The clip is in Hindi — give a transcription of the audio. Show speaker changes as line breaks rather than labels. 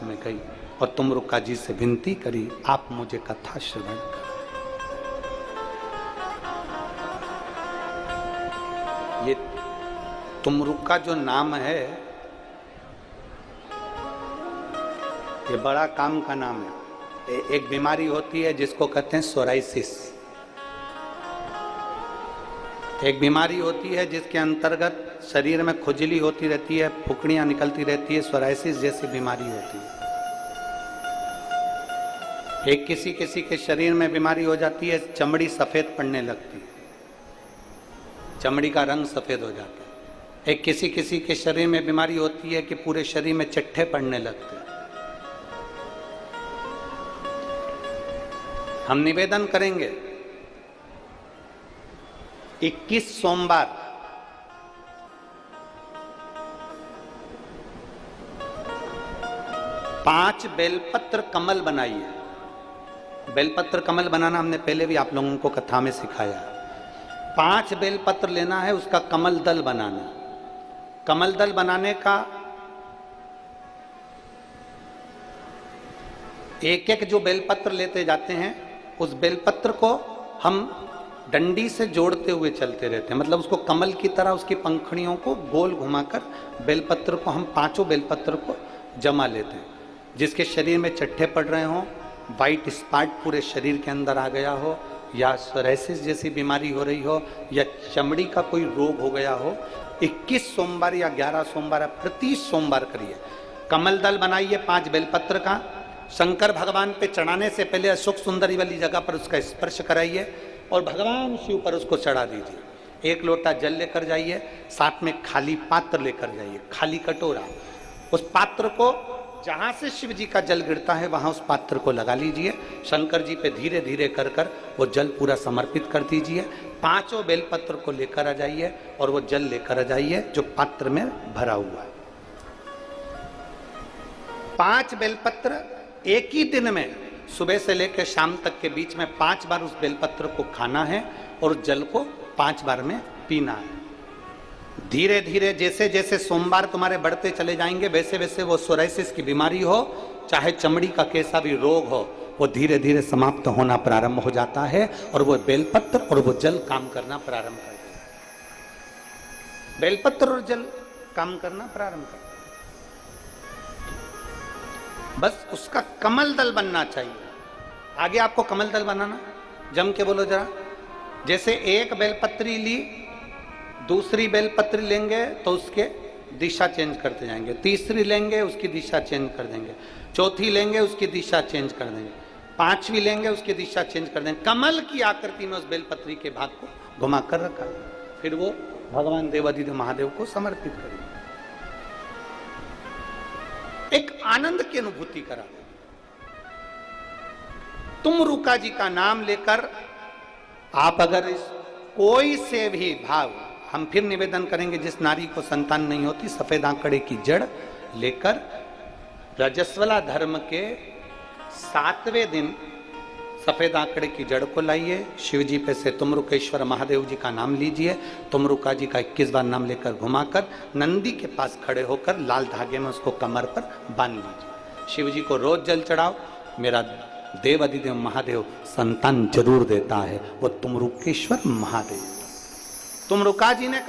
में गई और तुमरुका जी से विनती करी, आप मुझे कथा श्रवण करो। ये तुमरुका जो नाम है, ये बड़ा काम का नाम है। एक बीमारी होती है जिसको कहते हैं सोराइसिस। एक बीमारी होती है जिसके अंतर्गत शरीर में खुजली होती रहती है, फुकड़ियां निकलती रहती है, सोराइसिस जैसी बीमारी होती है। एक किसी किसी के शरीर में बीमारी हो जाती है, चमड़ी सफेद पड़ने लगती है, चमड़ी का रंग सफेद हो जाता है। एक किसी किसी के शरीर में बीमारी होती है कि पूरे शरीर में चट्टे पड़ने लगते हैं। हम निवेदन करेंगे 21 सोमवार पांच बेलपत्र कमल बनाइए। बेलपत्र कमल बनाना हमने पहले भी आप लोगों को कथा में सिखाया। 5 बेलपत्र लेना है, उसका कमल दल बनाना। कमल दल बनाने का एक एक जो बेलपत्र लेते जाते हैं, उस बेलपत्र को हम डंडी से जोड़ते हुए चलते रहते हैं। मतलब उसको कमल की तरह उसकी पंखुड़ियों को गोल घुमाकर बेलपत्र को हम 5 बेलपत्र को जमा लेते हैं। जिसके शरीर में चट्टे पड़ रहे हों, वाइट स्पॉट पूरे शरीर के अंदर आ गया हो, या सोराइसिस जैसी बीमारी हो रही हो, या चमड़ी का कोई रोग हो गया हो, 21 सोमवार या 11 सोमवार प्रति सोमवार करिए। कमल दल बनाइए 5 बेलपत्र का। शंकर भगवान पे चढ़ाने से पहले अशोक सुंदरी वाली जगह पर उसका स्पर्श कराइए और भगवान शिव पर उसको चढ़ा दीजिए। 1 लोटा जल लेकर जाइए, साथ में खाली पात्र लेकर जाइए, खाली कटोरा। उस पात्र को जहां से शिव जी का जल गिरता है वहां उस पात्र को लगा लीजिए। शंकर जी पे धीरे धीरे कर कर वो जल पूरा समर्पित कर दीजिए। 5 बेलपत्र को लेकर आ जाइए और वो जल लेकर आ जाइए जो पात्र में भरा हुआ है। 5 बेलपत्र एक ही दिन में सुबह से लेकर शाम तक के बीच में 5 बार उस बेलपत्र को खाना है और जल को 5 बार में पीना है। धीरे धीरे जैसे जैसे सोमवार तुम्हारे बढ़ते चले जाएंगे, वैसे वैसे वो सोराइसिस की बीमारी हो, चाहे चमड़ी का कैसा भी रोग हो, वो धीरे धीरे समाप्त होना प्रारंभ हो जाता है और वो बेलपत्र और वो जल काम करना प्रारंभ कर देता है। बेलपत्र और जल काम करना प्रारंभ कर, बस उसका कमल दल बनना चाहिए। आगे आपको कमल दल बनाना, जम के बोलो जरा। जैसे एक बेलपत्री ली, दूसरी बेलपत्री लेंगे तो उसके दिशा चेंज करते जाएंगे, तीसरी लेंगे उसकी दिशा चेंज कर देंगे, चौथी लेंगे उसकी दिशा चेंज कर देंगे, 5वीं लेंगे उसकी दिशा चेंज कर देंगे। कमल की आकृति में उस बेलपत्री के भाग को घुमा कर रखा, फिर वो भगवान देवादिदेव महादेव को समर्पित करेंगे। एक आनंद की अनुभूति करा। तुमरुका जी का नाम लेकर आप अगर इस कोई से भी भाव, हम फिर निवेदन करेंगे जिस नारी को संतान नहीं होती, सफेद आंकड़े की जड़ लेकर रजस्वला धर्म के 7वें दिन सफेद आंकड़े की जड़ को लाइए। शिव जी पे से तुमरुकेश्वर महादेव जी का नाम लीजिए। तुमरुका जी का 21 बार नाम लेकर घुमाकर नंदी के पास खड़े होकर लाल धागे में उसको कमर पर बांध लीजिए। शिव जी को रोज जल चढ़ाओ। मेरा देव अधिदेव महादेव संतान जरूर देता है, वो तुमरुकेश्वर महादेव। तुमरुका जी ने